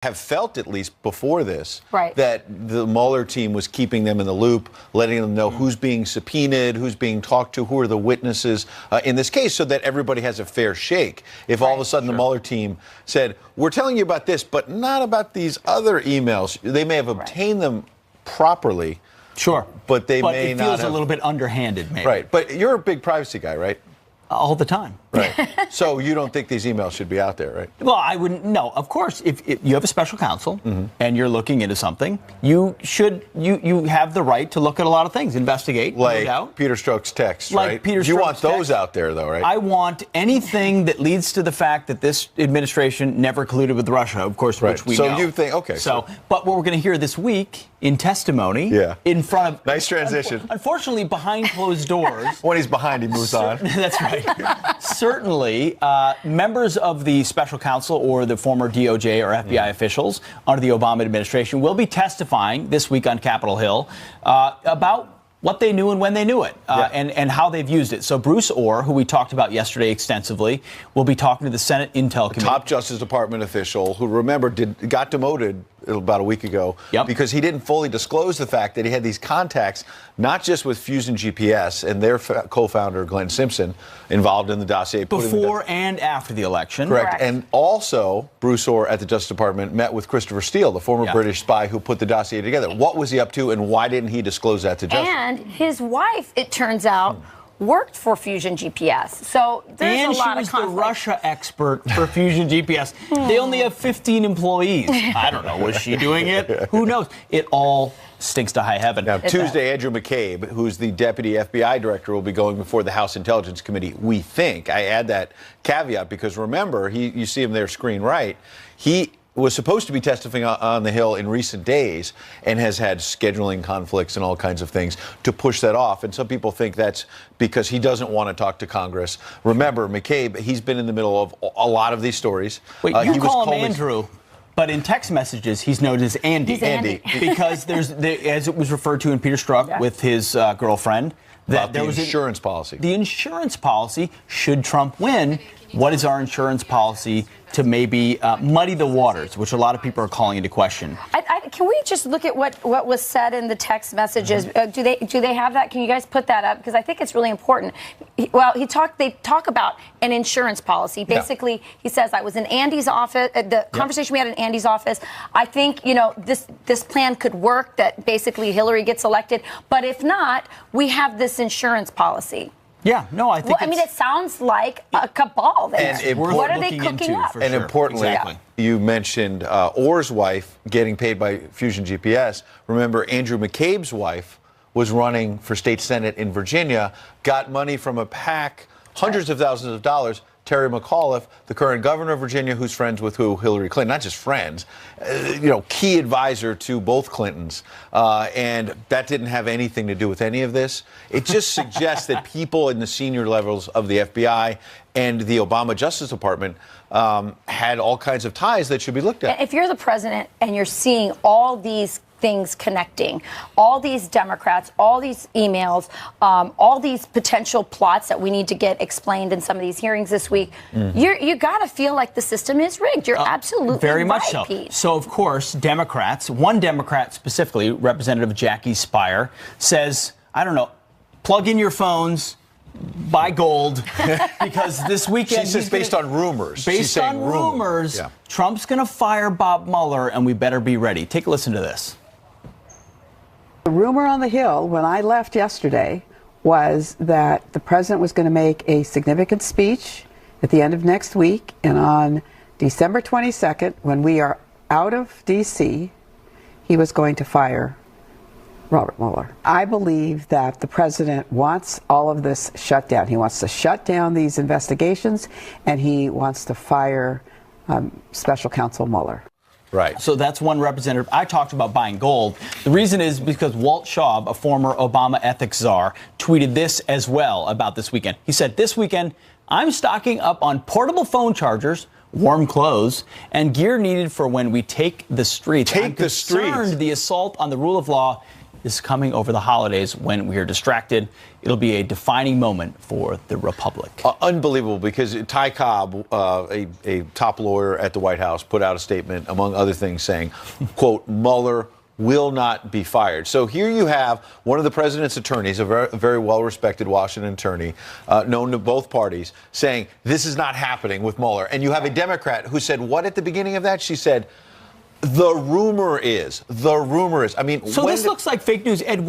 have felt, at least before this, right, that the Mueller team was keeping them in the loop, letting them know who's being subpoenaed, who's being talked to, who are the witnesses in this case, so that everybody has a fair shake. If all of a sudden the Mueller team said, we're telling you about this, but not about these other emails, they may have obtained them properly. Sure. But they may it not feels have. a little bit underhanded, maybe. Right. But you're a big privacy guy, right? All the time. Right. So you don't think these emails should be out there, right? Well, I wouldn't. No, of course, if you have a special counsel and you're looking into something, you have the right to look at a lot of things, investigate, like no doubt. Peter Strzok's text, Like right? Peter You want Strzok's those text. out there, though, right? I want anything that leads to the fact that this administration never colluded with Russia, of course, Right. which we So know. you think, okay. So, but what we're going to hear this week in testimony, in front of Nice transition. Unfortunately, behind closed doors. When he's behind, he moves on. That's right. Certainly, members of the special counsel or the former DOJ or FBI officials under the Obama administration will be testifying this week on Capitol Hill about what they knew and when they knew it, and how they've used it. So Bruce Ohr, who we talked about yesterday extensively, will be talking to the Senate Intel Committee. Top Justice Department official who, remember, got demoted about a week ago because he didn't fully disclose the fact that he had these contacts, not just with Fusion GPS and their co-founder, Glenn Simpson, involved in the dossier. Before and after the election. Correct. And also, Bruce Ohr at the Justice Department met with Christopher Steele, the former British spy who put the dossier together. What was he up to, and why didn't he disclose that to justice? And his wife, it turns out, worked for Fusion GPS. So there's a lot of conflict. And she was the Russia expert for Fusion GPS. They only have 15 employees. I don't know. Was she doing it? Who knows? It all stinks to high heaven. Now, Tuesday, Andrew McCabe, who's the deputy FBI director, will be going before the House Intelligence Committee, we think. I add that caveat because, remember, you see him there screen right. He was supposed to be testifying on the Hill in recent days and has had scheduling conflicts and all kinds of things to push that off. And some people think that's because he doesn't want to talk to Congress. Remember, McCabe, he's been in the middle of a lot of these stories. Wait, you call him Andrew, but in text messages, he's known as Andy. He's Andy. Because as it was referred to in Peter Strzok with his girlfriend, that there was insurance policy. The insurance policy, should Trump win, what is our insurance policy to maybe muddy the waters, which a lot of people are calling into question? Can we just look at what was said in the text messages? Do they have that? Can you guys put that up? Because I think it's really important. They talk about an insurance policy. Basically, he says, I was in Andy's office, the conversation we had in Andy's office. I think, this plan could work, that basically Hillary gets elected. But if not, we have this insurance policy. Yeah, no, I think it sounds like a cabal there. And what are they cooking up? And importantly, you mentioned Ohr's wife getting paid by Fusion GPS. Remember, Andrew McCabe's wife was running for state senate in Virginia, got money from a PAC, hundreds of thousands of dollars. Terry McAuliffe, the current governor of Virginia, who's friends with Hillary Clinton, not just friends, key advisor to both Clintons. And that didn't have anything to do with any of this. It just suggests that people in the senior levels of the FBI and the Obama Justice Department had all kinds of ties that should be looked at. If you're the president and you're seeing all these things connecting, all these Democrats, all these emails, all these potential plots that we need to get explained in some of these hearings this week, you got to feel like the system is rigged. You're absolutely very much right, so. Pete. So, of course, Democrats, one Democrat specifically, Representative Jackie Speier, says, I don't know, plug in your phones, buy gold, because this weekend... She says based on rumors. Based on rumors, Trump's going to fire Bob Mueller, and we better be ready. Take a listen to this. The rumor on the Hill when I left yesterday was that the president was going to make a significant speech at the end of next week, and on December 22nd, when we are out of D.C., he was going to fire Robert Mueller. I believe that the president wants all of this shut down. He wants to shut down these investigations, and he wants to fire Special Counsel Mueller. Right. So that's one representative. I talked about buying gold. The reason is because Walt Schaub, a former Obama ethics czar, tweeted this as well about this weekend. He said, this weekend, I'm stocking up on portable phone chargers, warm clothes, and gear needed for when we take the streets. The assault on the rule of law is coming over the holidays when we are distracted. It'll be a defining moment for the Republic. Unbelievable, because Ty Cobb, a top lawyer at the White House, put out a statement, among other things, saying, quote, Mueller will not be fired. So here you have one of the president's attorneys, a very well-respected Washington attorney, known to both parties, saying this is not happening with Mueller. And you have a Democrat who said what at the beginning of that? She said, the rumor is. I mean, so this looks like fake news. Ed,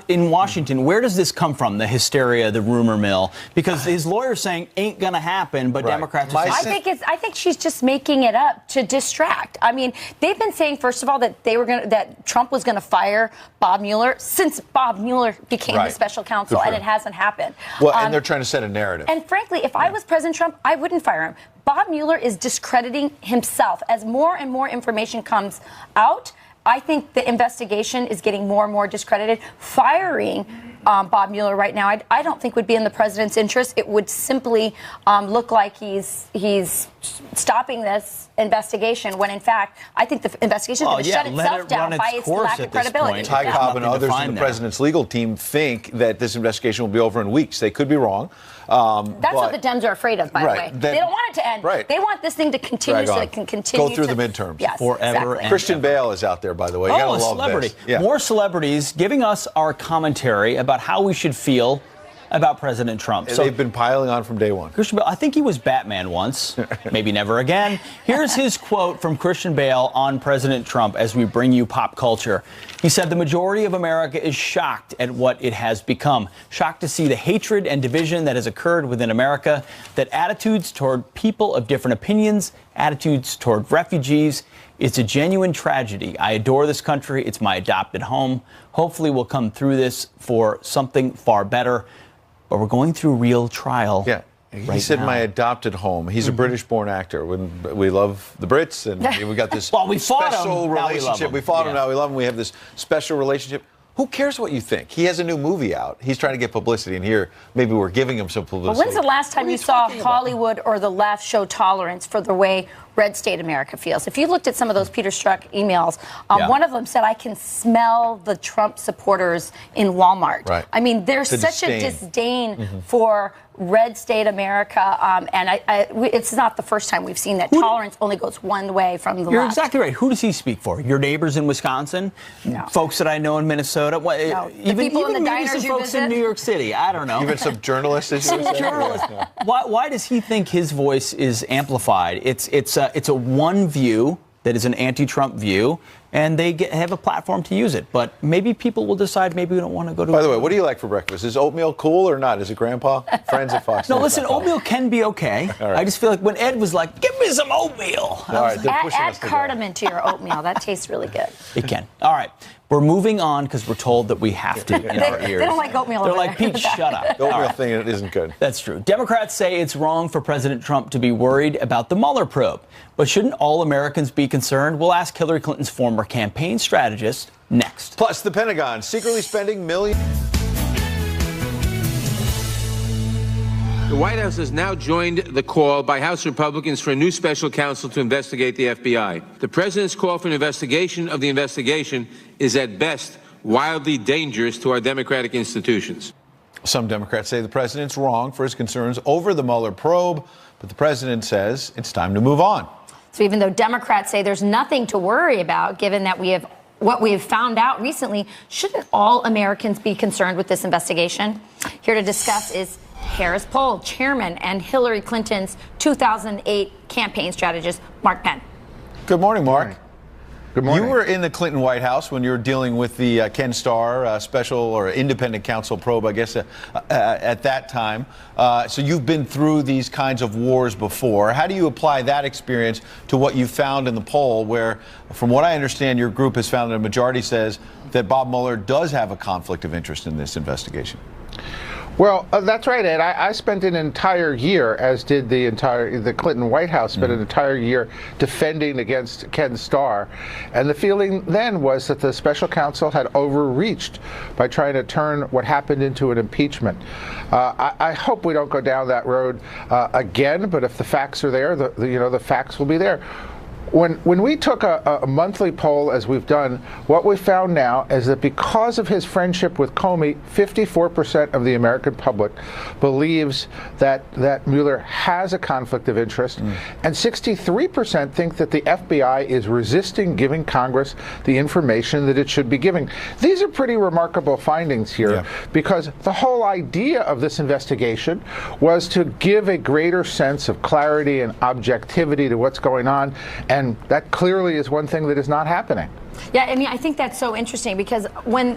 in Washington, where does this come from, the hysteria, the rumor mill? Because his lawyer's saying ain't going to happen, but Right. Democrats are saying... I think she's just making it up to distract. I mean, they've been saying, first of all, that Trump was going to fire Bob Mueller since Bob Mueller became the special counsel, and it hasn't happened. Well, and they're trying to set a narrative. And frankly, if I was President Trump, I wouldn't fire him. Bob Mueller is discrediting himself. As more and more information comes out, I think the investigation is getting more and more discredited. Firing Bob Mueller right now, I don't think would be in the president's interest. It would simply look like he's stopping this investigation, when in fact, I think the investigation is going to shut itself down by its lack of credibility. Ty Cobb and others in the president's legal team think that this investigation will be over in weeks. They could be wrong. That's what the Dems are afraid of, by the way. They don't want it to end. Right. They want this thing to continue so it can continue. Go through the midterms. Yes, forever. Exactly. Christian Bale is out there, by the way. You gotta love celebrity. this. Yeah. More celebrities giving us our commentary about how we should feel about President Trump. So they've been piling on from day one. Christian Bale, I think he was Batman once, maybe never again. Here's his quote from Christian Bale on President Trump as we bring you pop culture. He said, the majority of America is shocked at what it has become, shocked to see the hatred and division that has occurred within America, that attitudes toward people of different opinions, attitudes toward refugees, it's a genuine tragedy. I adore this country. It's my adopted home. Hopefully we'll come through this for something far better. But we're going through real trial. Yeah. He said my adopted home. He's a British-born actor. We love the Brits, and we got this special relationship. We fought him, now we love him. We have this special relationship. Who cares what you think? He has a new movie out. He's trying to get publicity, and here, maybe we're giving him some publicity. Well, when's the last time you saw Hollywood or the left show tolerance for the way red state America feels? If you looked at some of those Peter Strzok emails, one of them said, I can smell the Trump supporters in Walmart. Right. I mean, there's such a disdain for red state America, and it's not the first time we've seen that. Tolerance only goes one way from the left. You're exactly right. Who does he speak for? Your neighbors in Wisconsin? No. Folks that I know in Minnesota? No. Even people in the maybe diners some you folks visit? in New York City. I don't know. Even some journalists, as you were saying? Journalists. Why does he think his voice is amplified? It's a one view that is an anti-Trump view, and they have a platform to use it. But maybe people will decide maybe we don't want to go to... By the way, what do you like for breakfast? Is oatmeal cool or not? Is it Grandpa? Friends at Fox No, News. listen, oatmeal can be okay. All right. I just feel like when Ed was like, give me some oatmeal. All right, they're pushing Add us to go. cardamom to your oatmeal. That tastes really good. It can. All right. We're moving on because we're told that we have to in our ears. They don't like oatmeal They're over like, there. Pete, shut up. The oatmeal thing isn't good. That's true. Democrats say it's wrong for President Trump to be worried about the Mueller probe. But shouldn't all Americans be concerned? We'll ask Hillary Clinton's former campaign strategist next. Plus, the Pentagon secretly spending millions. The White House has now joined the call by House Republicans for a new special counsel to investigate the FBI. The president's call for an investigation of the investigation is at best wildly dangerous to our democratic institutions. Some Democrats say the president's wrong for his concerns over the Mueller probe, but the president says it's time to move on. So even though Democrats say there's nothing to worry about, given that what we have found out recently, shouldn't all Americans be concerned with this investigation? Here to discuss is Harris Poll chairman and Hillary Clinton's 2008 campaign strategist, Mark Penn. Good morning, Mark. Good morning. You were in the Clinton White House when you were dealing with the Ken Starr special or independent counsel probe, I guess, at that time. So you've been through these kinds of wars before. How do you apply that experience to what you found in the poll where, from what I understand, your group has found that a majority says that Bob Mueller does have a conflict of interest in this investigation? Well, that's right, Ed. I spent an entire year, as did the Clinton White House, spent an entire year defending against Ken Starr. And the feeling then was that the special counsel had overreached by trying to turn what happened into an impeachment. I hope we don't go down that road again, but if the facts are there, the facts will be there. When we took a monthly poll, as we've done, what we found now is that because of his friendship with Comey, 54% of the American public believes that Mueller has a conflict of interest, and 63% think that the FBI is resisting giving Congress the information that it should be giving. These are pretty remarkable findings here, because the whole idea of this investigation was to give a greater sense of clarity and objectivity to what's going on, and that clearly is one thing that is not happening. Yeah, I mean, I think that's so interesting because when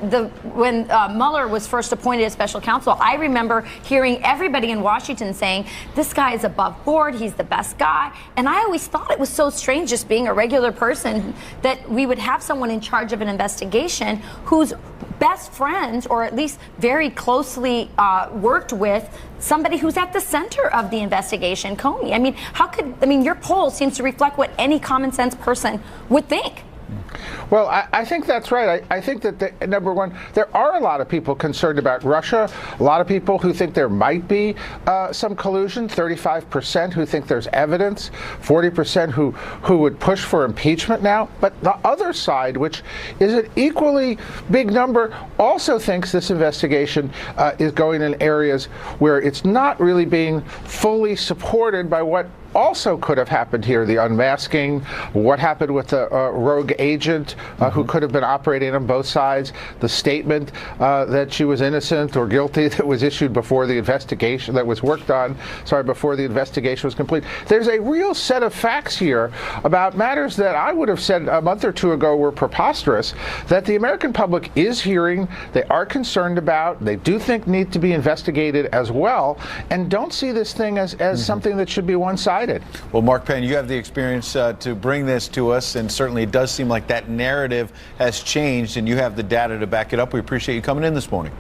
Mueller was first appointed as special counsel, I remember hearing everybody in Washington saying, this guy is above board, he's the best guy. And I always thought it was so strange, just being a regular person, that we would have someone in charge of an investigation whose best friends, or at least very closely worked with somebody who's at the center of the investigation, Comey. I mean, your poll seems to reflect what any common sense person would think. Well, I think that's right. I think that, number one, there are a lot of people concerned about Russia, a lot of people who think there might be some collusion, 35% who think there's evidence, 40% who would push for impeachment now. But the other side, which is an equally big number, also thinks this investigation is going in areas where it's not really being fully supported by what also could have happened here, the unmasking, what happened with the rogue agent who could have been operating on both sides, the statement that she was innocent or guilty that was issued before the investigation, that was worked on, before the investigation was complete. There's a real set of facts here about matters that I would have said a month or two ago were preposterous, that the American public is hearing, they are concerned about, they do think need to be investigated as well, and don't see this thing as something that should be one-sided. Well, Mark Penn, you have the experience to bring this to us, and certainly it does seem like that narrative has changed, and you have the data to back it up. We appreciate you coming in this morning.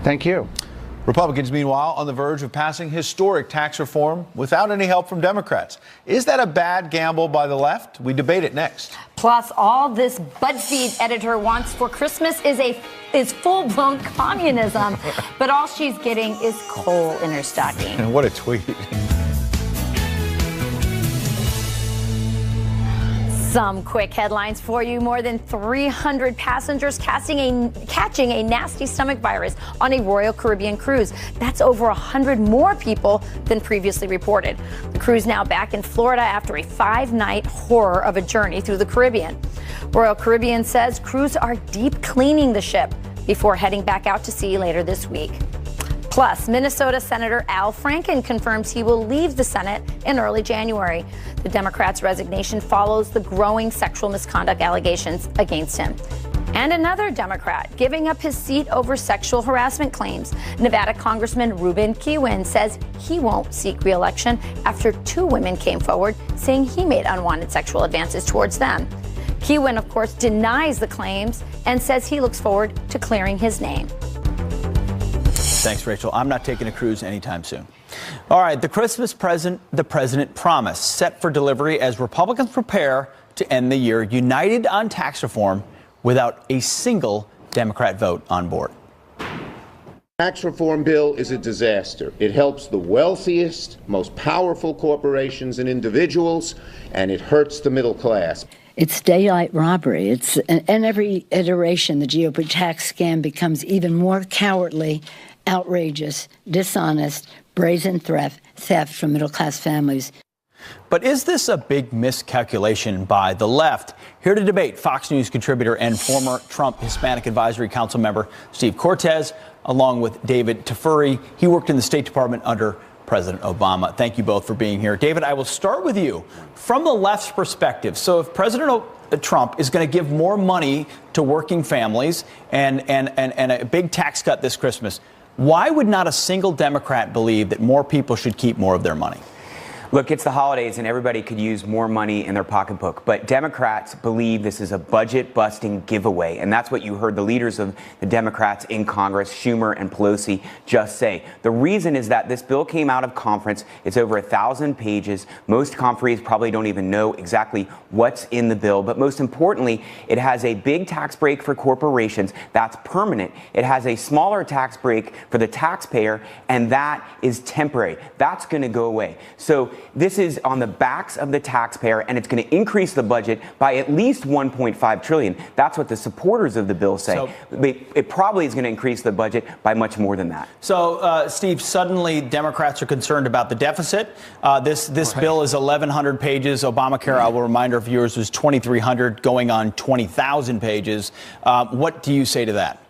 Thank you. Republicans, meanwhile, on the verge of passing historic tax reform without any help from Democrats. Is that a bad gamble by the left? We debate it next. Plus, all this BuzzFeed editor wants for Christmas is full-blown communism, but all she's getting is coal in her stocking. And what a tweet. Some quick headlines for you. More than 300 passengers catching a nasty stomach virus on a Royal Caribbean cruise. That's over 100 more people than previously reported. The cruise now back in Florida after a 5-night horror of a journey through the Caribbean. Royal Caribbean says crews are deep cleaning the ship before heading back out to sea later this week. Plus, Minnesota Senator Al Franken confirms he will leave the Senate in early January. The Democrats' resignation follows the growing sexual misconduct allegations against him. And another Democrat giving up his seat over sexual harassment claims. Nevada Congressman Ruben Kihuen says he won't seek re-election after 2 women came forward saying he made unwanted sexual advances towards them. Kihuen, of course, denies the claims and says he looks forward to clearing his name. Thanks, Rachel. I'm not taking a cruise anytime soon. All right, the Christmas present the president promised, set for delivery as Republicans prepare to end the year united on tax reform without a single Democrat vote on board. Tax reform bill is a disaster. It helps the wealthiest, most powerful corporations and individuals, and it hurts the middle class. It's daylight robbery. And every iteration, the GOP tax scam becomes even more cowardly, outrageous, dishonest, brazen theft from middle-class families. But is this a big miscalculation by the left? Here to debate, Fox News contributor and former Trump Hispanic Advisory Council member Steve Cortes, along with David Tafuri. He worked in the State Department under President Obama. Thank you both for being here. David, I will start with you. From the left's perspective, so if President Trump is going to give more money to working families and a big tax cut this Christmas, why would not a single Democrat believe that more people should keep more of their money? Look, it's the holidays and everybody could use more money in their pocketbook. But Democrats believe this is a budget-busting giveaway. And that's what you heard the leaders of the Democrats in Congress, Schumer and Pelosi, just say. The reason is that this bill came out of conference. It's over 1,000 pages. Most conferees probably don't even know exactly what's in the bill. But most importantly, it has a big tax break for corporations. That's permanent. It has a smaller tax break for the taxpayer, and that is temporary. That's going to go away. So this is on the backs of the taxpayer, and it's going to increase the budget by at least $1.5 trillion. That's what the supporters of the bill say. So, it probably is going to increase the budget by much more than that. So, Steve, suddenly Democrats are concerned about the deficit. This bill is 1,100 pages. Obamacare, I will remind our viewers, was 2,300, going on 20,000 pages. What do you say to that?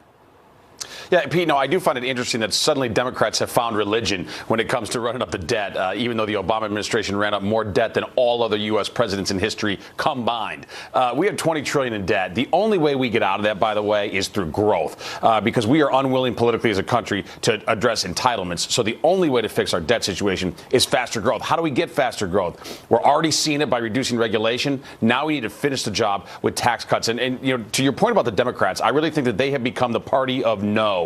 Yeah, Pete, no, I do find it interesting that suddenly Democrats have found religion when it comes to running up the debt, even though the Obama administration ran up more debt than all other U.S. presidents in history combined. We have $20 trillion in debt. The only way we get out of that, by the way, is through growth, because we are unwilling politically as a country to address entitlements. So the only way to fix our debt situation is faster growth. How do we get faster growth? We're already seeing it by reducing regulation. Now we need to finish the job with tax cuts. And you know, to your point about the Democrats, I really think that they have become the party of no.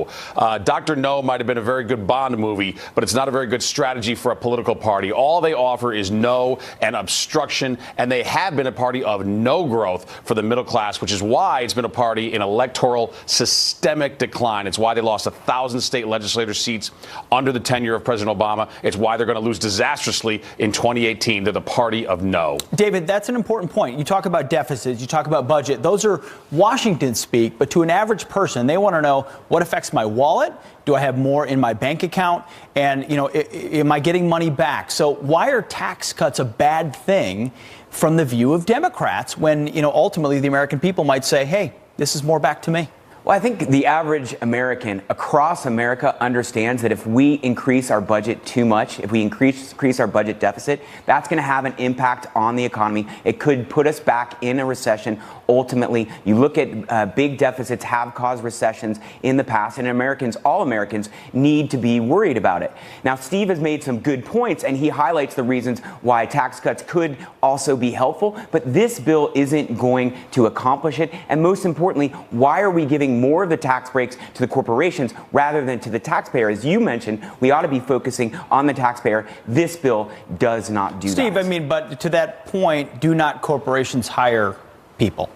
Dr. No might have been a very good Bond movie, but it's not a very good strategy for a political party. All they offer is no and obstruction, and they have been a party of no growth for the middle class, which is why it's been a party in electoral systemic decline. It's why they lost 1,000 state legislature seats under the tenure of President Obama. It's why they're going to lose disastrously in 2018. They're the party of no. David, that's an important point. You talk about deficits, you talk about budget. Those are Washington speak, but to an average person, they want to know what affects my wallet. Do I have more in my bank account? And, you know, am I getting money back? So why are tax cuts a bad thing from the view of Democrats when, you know, ultimately the American people might say, hey, this is more back to me? Well, I think the average American across America understands that if we increase our budget too much, if we increase our budget deficit, that's going to have an impact on the economy. It could put us back in a recession. Ultimately, you look at big deficits have caused recessions in the past, and Americans, all Americans, need to be worried about it. Now, Steve has made some good points, and he highlights the reasons why tax cuts could also be helpful, but this bill isn't going to accomplish it. And most importantly, why are we giving more of the tax breaks to the corporations rather than to the taxpayer? As you mentioned, we ought to be focusing on the taxpayer. This bill does not do that. Steve, I mean, but to that point, do not corporations hire people?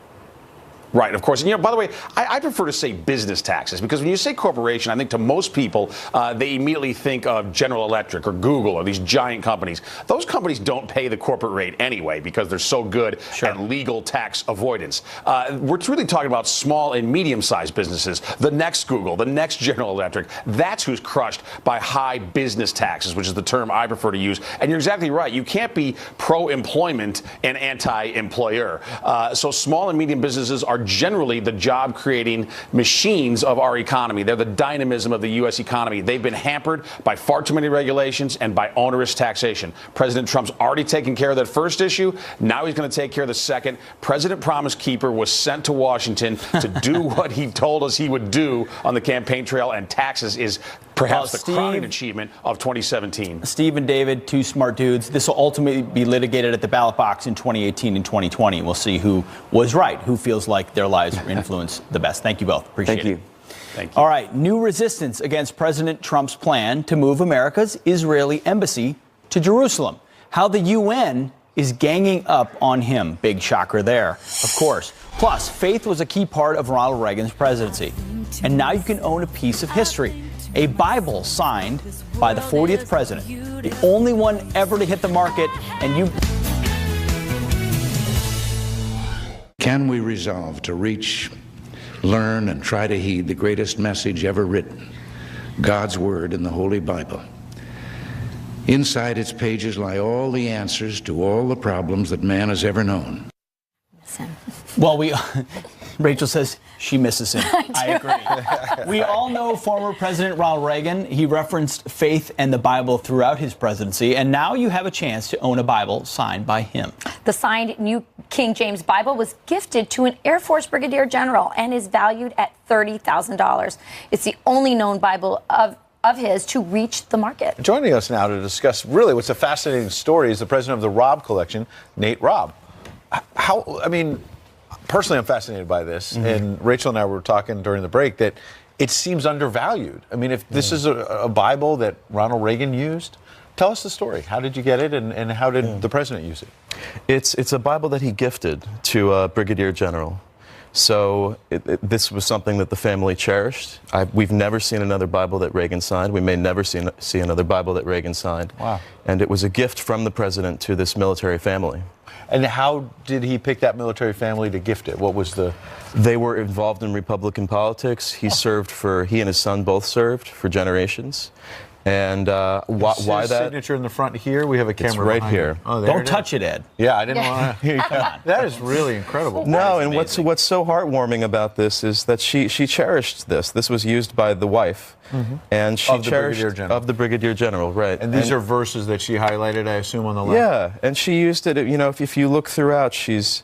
Right, of course. And, you know, by the way, I prefer to say business taxes, because when you say corporation, I think to most people, they immediately think of General Electric or Google or these giant companies. Those companies don't pay the corporate rate anyway because they're so good at legal tax avoidance. We're really talking about small and medium-sized businesses, the next Google, the next General Electric. That's who's crushed by high business taxes, which is the term I prefer to use. And you're exactly right. You can't be pro-employment and anti-employer. So small and medium businesses are generally the job-creating machines of our economy. They're the dynamism of the U.S. economy. They've been hampered by far too many regulations and by onerous taxation. President Trump's already taken care of that first issue. Now he's going to take care of the second. President Promise Keeper was sent to Washington to do what he told us he would do on the campaign trail, and taxes is perhaps the crowning achievement of 2017. Steve and David, two smart dudes. This will ultimately be litigated at the ballot box in 2018 and 2020. We'll see who was right, who feels like their lives were influenced the best. Thank you both. Appreciate it. Thank you. All right. New resistance against President Trump's plan to move America's Israeli embassy to Jerusalem. How the UN is ganging up on him. Big shocker there, of course. Plus, faith was a key part of Ronald Reagan's presidency. And now you can own a piece of history. A Bible signed by the 40th president, the only one ever to hit the market, and you... Can we resolve to reach, learn, and try to heed the greatest message ever written, God's Word in the Holy Bible? Inside its pages lie all the answers to all the problems that man has ever known. Well, Rachel says she misses him. I agree. We all know former President Ronald Reagan. He referenced faith and the Bible throughout his presidency, and now you have a chance to own a Bible signed by him. The signed New King James Bible was gifted to an Air Force Brigadier General and is valued at $30,000. It's the only known Bible of his to reach the market. Joining us now to discuss really what's a fascinating story is the president of the Robb Collection, Nate Robb. Personally, I'm fascinated by this, and Rachel and I were talking during the break that it seems undervalued. I mean, if this is a Bible that Ronald Reagan used, tell us the story. How did you get it, and how did the president use it? It's a Bible that he gifted to a brigadier general. So this was something that the family cherished. We've never seen another Bible that Reagan signed. We may never see another Bible that Reagan signed. Wow. And it was a gift from the president to this military family. And how did he pick that military family to gift it? What was the... They were involved in Republican politics. He and his son both served for generations. And why that? Signature in the front here. We have a camera It's right behind here. it. Oh, there Don't it touch is. it, Ed. Yeah, I didn't want to. That is really incredible. No, and what's so heartwarming about this is that she cherished this. This was used by the wife, and she cherished of the Brigadier General, right? And these are verses that she highlighted, I assume, on the left. Yeah, and she used it. You know, if you look throughout, she's.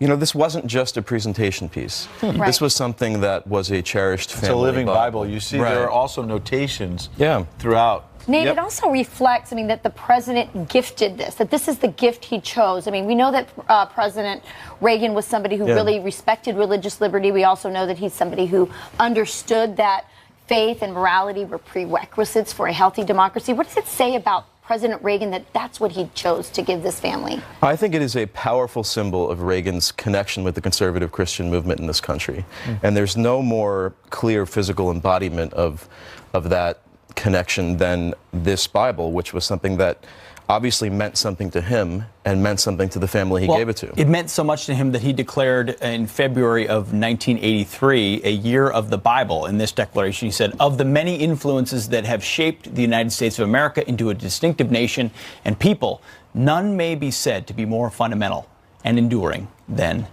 You know, this wasn't just a presentation piece. Right. This was something that was a cherished family It's a living Bible. Bible. You see, there are also notations throughout. Nate, it also reflects, that the president gifted this, that this is the gift he chose. We know that President Reagan was somebody who really respected religious liberty. We also know that he's somebody who understood that faith and morality were prerequisites for a healthy democracy. What does it say about President Reagan that that's what he chose to give this family? I think it is a powerful symbol of Reagan's connection with the conservative Christian movement in this country. And there's no more clear physical embodiment of that connection than this Bible, which was something that obviously meant something to him and meant something to the family he gave it to. It meant so much to him that he declared in February of 1983 a year of the Bible. In this declaration, he said, "Of the many influences that have shaped the United States of America into a distinctive nation and people, none may be said to be more fundamental and enduring than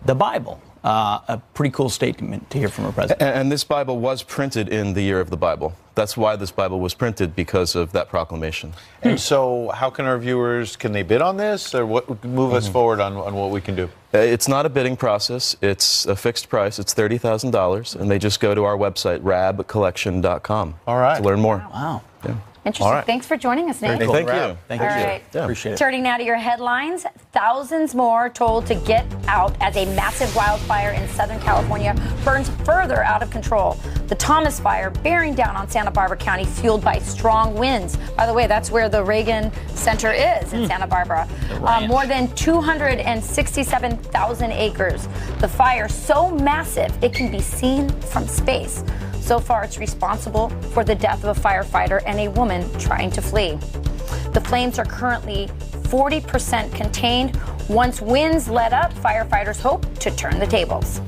the Bible." A pretty cool statement to hear from a president. And this Bible was printed in the year of the Bible. That's why this Bible was printed, because of that proclamation. And so how can our viewers, can they bid on this, or move us forward on what we can do? It's not a bidding process. It's a fixed price. It's $30,000, and they just go to our website, rabcollection.com. All right. To learn more. Wow. Yeah. Interesting. All right. Thanks for joining us, Nate. Thank you. Thank All you. right. Yeah. Appreciate it. Turning now to your headlines, thousands more told to get out as a massive wildfire in Southern California burns further out of control. The Thomas Fire bearing down on Santa Barbara County, fueled by strong winds. By the way, that's where the Reagan Center is in Santa Barbara. More than 267,000 acres. The fire so massive it can be seen from space. So far, it's responsible for the death of a firefighter and a woman trying to flee. The flames are currently 40% contained. Once winds let up, firefighters hope to turn the tables.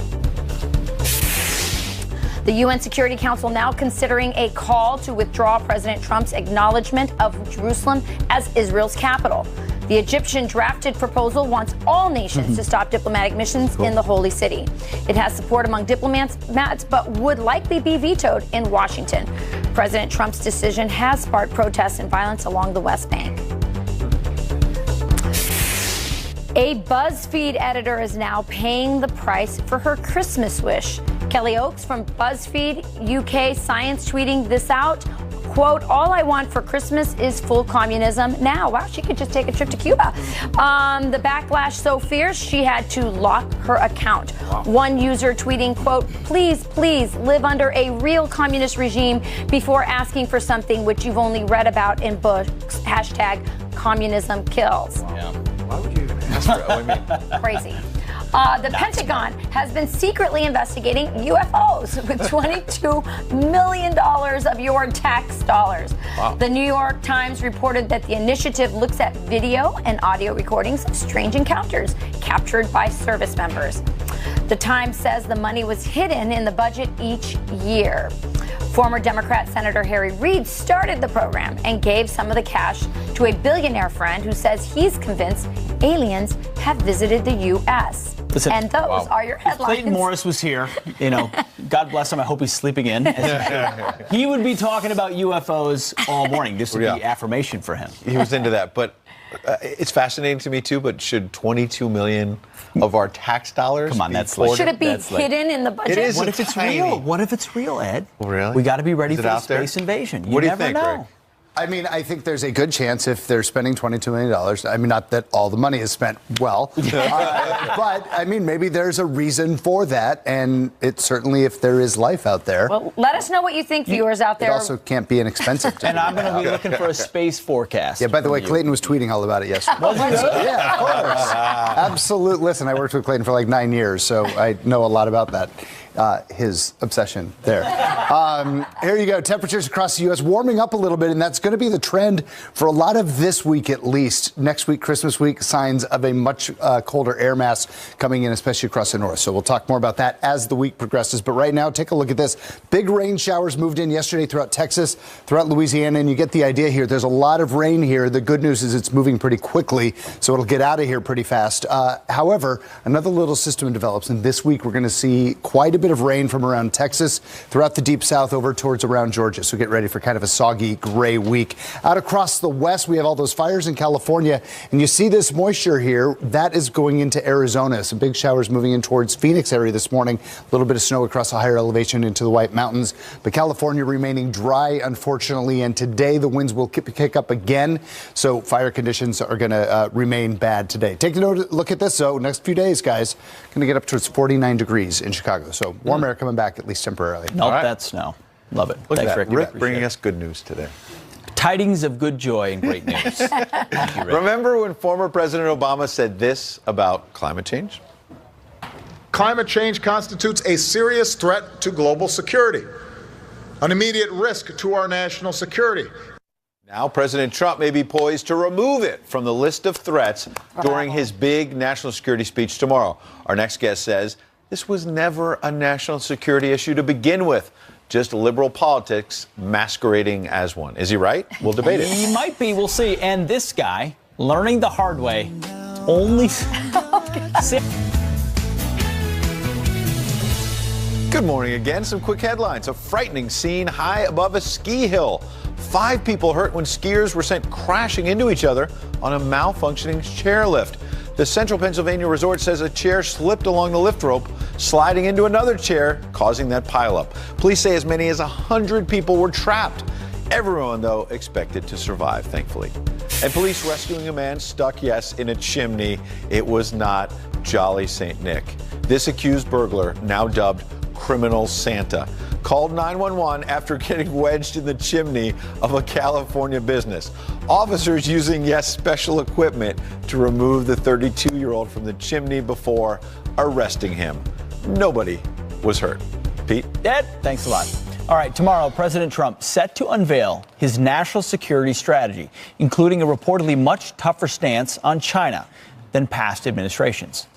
The UN Security Council now considering a call to withdraw President Trump's acknowledgement of Jerusalem as Israel's capital. The Egyptian-drafted proposal wants all nations to stop diplomatic missions in the Holy City. It has support among diplomats, but would likely be vetoed in Washington. President Trump's decision has sparked protests and violence along the West Bank. A BuzzFeed editor is now paying the price for her Christmas wish. Kelly Oakes from BuzzFeed UK Science tweeting this out. Quote, "All I want for Christmas is full communism now." Wow, she could just take a trip to Cuba. The backlash so fierce, she had to lock her account. One user tweeting, quote, "Please, please live under a real communist regime before asking for something which you've only read about in books. Hashtag communism kills." Why would you even ask for Crazy. The Pentagon has been secretly investigating UFOs with $22 million of your tax dollars. Wow. The New York Times reported that the initiative looks at video and audio recordings of strange encounters captured by service members. The Times says the money was hidden in the budget each year. Former Democrat Senator Harry Reid started the program and gave some of the cash to a billionaire friend who says he's convinced aliens have visited the U.S. Listen, and those are your headlines. Clayton Morris was here. God bless him. I hope he's sleeping in. He would be talking about UFOs all morning. This would be affirmation for him. He was into that, but it's fascinating to me too. But should 22 million of our tax dollars? Come on, that's like, should it be hidden in the budget? It is. What if it's real? What if it's real, Ed? Really? We got to be ready Is for it the out there? space invasion. What do you never think, know. Greg? I mean, I think there's a good chance if they're spending $22 million. I mean, not that all the money is spent well, but I mean, maybe there's a reason for that. And it certainly, if there is life out there. Well, let us know what you think, viewers out there. It also can't be inexpensive. And I'm going to be looking for a space forecast. Yeah, by the way, Clayton was tweeting all about it yesterday. Yeah, of course. Absolute. Listen, I worked with Clayton for like 9 years, so I know a lot about that. His obsession there. Here you go. Temperatures across the U.S. warming up a little bit, and that's going to be the trend for a lot of this week at least. Next week, Christmas week, signs of a much colder air mass coming in, especially across the north. So we'll talk more about that as the week progresses. But right now, take a look at this. Big rain showers moved in yesterday throughout Texas, throughout Louisiana, and you get the idea here. There's a lot of rain here. The good news is it's moving pretty quickly, so it'll get out of here pretty fast. However, another little system develops, and this week we're going to see quite a bit of rain from around Texas throughout the deep south over towards around Georgia. So get ready for kind of a soggy gray week. Out across the west, we have all those fires in California, and you see this moisture here that is going into Arizona. Some big showers moving in towards Phoenix area this morning. A little bit of snow across a higher elevation into the White Mountains, but California remaining dry, unfortunately. And today the winds will kick up again. So fire conditions are going to remain bad today. Take a look at this. So next few days, guys, going to get up towards 49 degrees in Chicago. So warm air coming back, at least temporarily. Nope, that's snow. Love it. Look Thanks, at that. Rick. Rick bringing us good news today. Tidings of good joy and great news. Thank you, Rick. Remember when former President Obama said this about climate change? Climate change constitutes a serious threat to global security, an immediate risk to our national security. Now President Trump may be poised to remove it from the list of threats during his big national security speech tomorrow. Our next guest says this was never a national security issue to begin with, just liberal politics masquerading as one. Is he right? We'll debate it. He might be. We'll see. And this guy, learning the hard way, only... Good morning again. Some quick headlines. A frightening scene high above a ski hill. 5 people hurt when skiers were sent crashing into each other on a malfunctioning chairlift. The Central Pennsylvania resort says a chair slipped along the lift rope, sliding into another chair, causing that pileup. Police say as many as 100 people were trapped. Everyone, though, expected to survive, thankfully. And police rescuing a man stuck, yes, in a chimney. It was not Jolly St. Nick. This accused burglar, now dubbed Criminal Santa, called 911 after getting wedged in the chimney of a California business. Officers using, yes, special equipment to remove the 32-year-old from the chimney before arresting him. Nobody was hurt. Pete? Ed, thanks a lot. All right, tomorrow, President Trump set to unveil his national security strategy, including a reportedly much tougher stance on China than past administrations.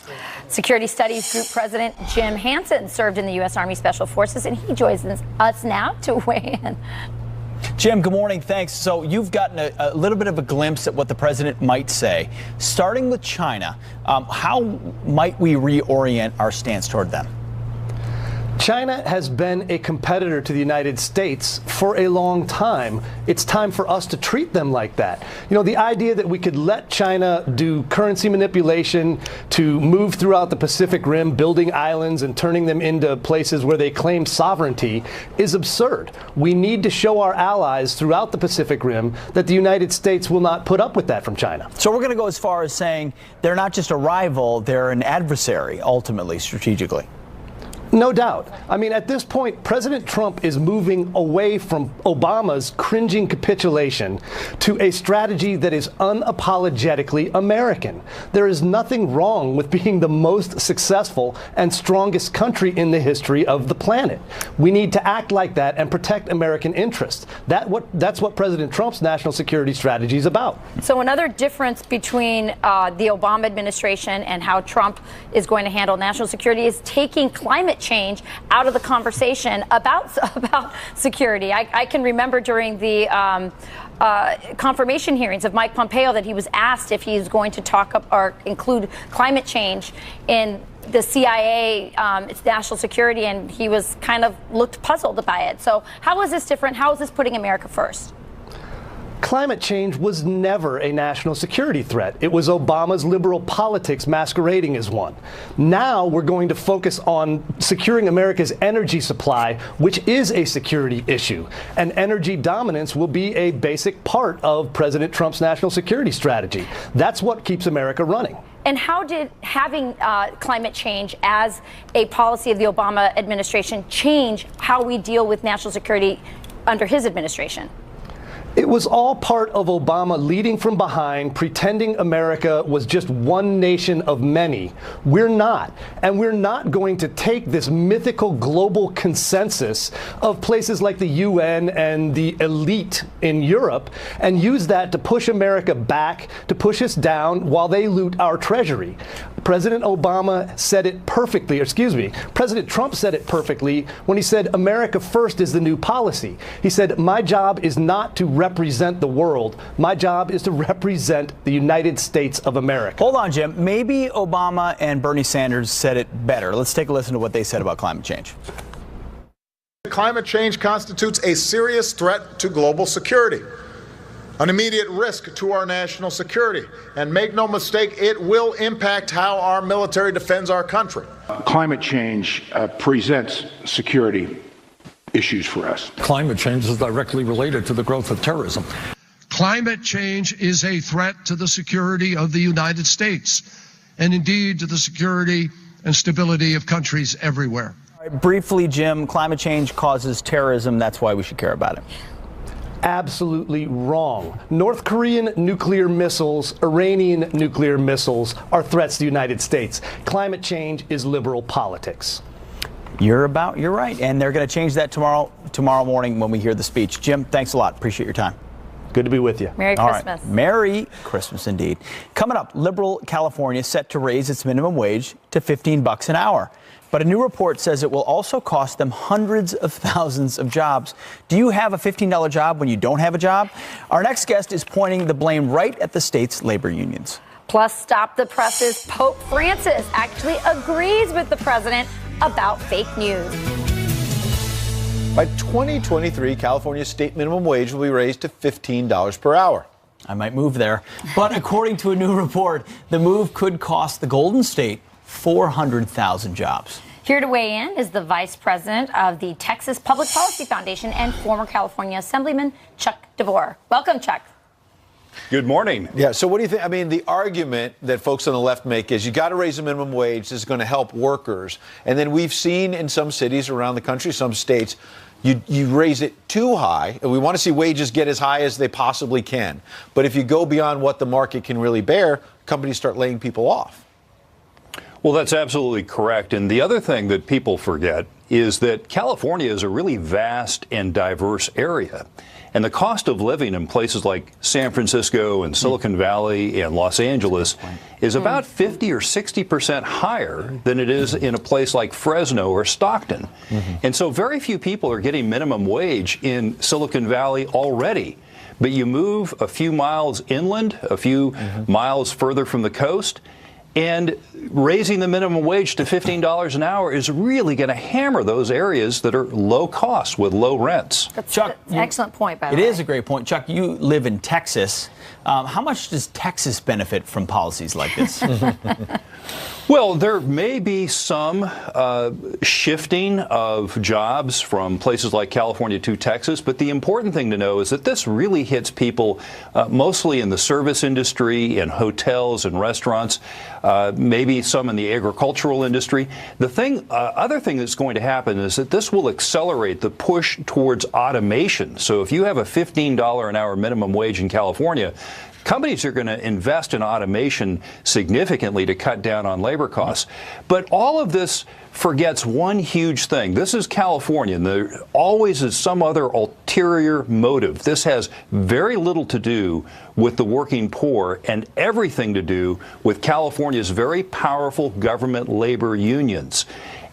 Security Studies Group President Jim Hansen served in the U.S. Army Special Forces, and he joins us now to weigh in. Jim, good morning. Thanks. So you've gotten a little bit of a glimpse at what the president might say. Starting with China, how might we reorient our stance toward them? China has been a competitor to the United States for a long time. It's time for us to treat them like that. You know, the idea that we could let China do currency manipulation to move throughout the Pacific Rim, building islands and turning them into places where they claim sovereignty is absurd. We need to show our allies throughout the Pacific Rim that the United States will not put up with that from China. So we're going to go as far as saying they're not just a rival, they're an adversary, ultimately, strategically. No doubt. I mean, at this point, President Trump is moving away from Obama's cringing capitulation to a strategy that is unapologetically American. There is nothing wrong with being the most successful and strongest country in the history of the planet. We need to act like that and protect American interests. That's what President Trump's national security strategy is about. So another difference between the Obama administration and how Trump is going to handle national security is taking climate change out of the conversation about security. I can remember during the confirmation hearings of Mike Pompeo that he was asked if he's going to talk up or include climate change in the CIA, its national security, and he was kind of looked puzzled by it. So how is this different? How is this putting America first? Climate change was never a national security threat. It was Obama's liberal politics masquerading as one. Now we're going to focus on securing America's energy supply, which is a security issue. And energy dominance will be a basic part of President Trump's national security strategy. That's what keeps America running. And how did having climate change as a policy of the Obama administration change how we deal with national security under his administration? It was all part of Obama leading from behind, pretending America was just one nation of many. We're not. And we're not going to take this mythical global consensus of places like the UN and the elite in Europe and use that to push America back, to push us down while they loot our treasury. President Obama said it perfectly, President Trump said it perfectly when he said America first is the new policy. He said, my job is not to represent the world. My job is to represent the United States of America. Hold on, Jim. Maybe Obama and Bernie Sanders said it better. Let's take a listen to what they said about climate change. Climate change constitutes a serious threat to global security, an immediate risk to our national security. And make no mistake, it will impact how our military defends our country. Climate change presents security issues for us. Climate change is directly related to the growth of terrorism. Climate change is a threat to the security of the United States, and indeed to the security and stability of countries everywhere. All right, briefly, Jim, climate change causes terrorism. That's why we should care about it. Absolutely wrong. North Korean nuclear missiles, Iranian nuclear missiles are threats to the United States. Climate change is liberal politics. You're right. And they're going to change that tomorrow morning when we hear the speech. Jim, thanks a lot. Appreciate your time. Good to be with you. Merry Christmas. Right. Merry Christmas indeed. Coming up, liberal California set to raise its minimum wage to $15 an hour. But a new report says it will also cost them hundreds of thousands of jobs. Do you have a $15 job when you don't have a job? Our next guest is pointing the blame right at the state's labor unions. Plus, Stop the Press's Pope Francis actually agrees with the president about fake news. By 2023, California's state minimum wage will be raised to $15 per hour. I might move there. But according to a new report, the move could cost the Golden State 400,000 jobs. Here to weigh in is the vice president of the Texas Public Policy Foundation and former California Assemblyman Chuck DeVore. Welcome, Chuck. Good morning. Yeah, so what do you think? I mean, the argument that folks on the left make is you got to raise the minimum wage. This is going to help workers. And then we've seen in some cities around the country, some states, you raise it too high. And we want to see wages get as high as they possibly can. But if you go beyond what the market can really bear, companies start laying people off. Well, that's absolutely correct. And the other thing that people forget is that California is a really vast and diverse area. And the cost of living in places like San Francisco and Silicon Valley and Los Angeles is about 50 or 60% higher than it is in a place like Fresno or Stockton. And so very few people are getting minimum wage in Silicon Valley already. But you move a few miles inland, a few miles further from the coast, and raising the minimum wage to $15 an hour is really going to hammer those areas that are low cost with low rents. Chuck, That's an excellent point, by the way. way. It is a great point. Chuck, you live in Texas. How much does Texas benefit from policies like this? Well, there may be some shifting of jobs from places like California to Texas, but the important thing to know is that this really hits people mostly in the service industry, in hotels and restaurants, maybe some in the agricultural industry. The other thing that's going to happen is that this will accelerate the push towards automation. So if you have a $15 an hour minimum wage in California, companies are going to invest in automation significantly to cut down on labor costs. But all of this forgets one huge thing. This is California, and there always is some other ulterior motive. This has very little to do with the working poor and everything to do with California's very powerful government labor unions.